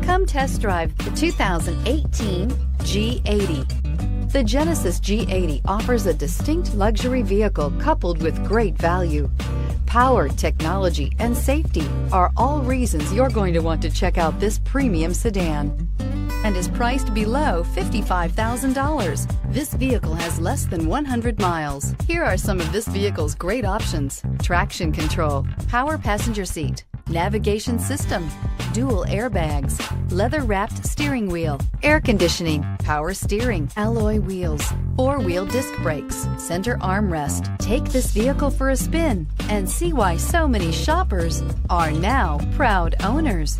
Come test drive the 2018 G80. The Genesis G80 offers a distinct luxury vehicle coupled with great value. Power, technology, and safety are all reasons you're going to want to check out this premium sedan, and is priced below $55,000. This vehicle has less than 100 miles. Here are some of this vehicle's great options: traction control, power passenger seat, navigation system, dual airbags, leather-wrapped steering wheel, air conditioning, power steering, alloy wheels, four-wheel disc brakes, center armrest. Take this vehicle for a spin and see why so many shoppers are now proud owners.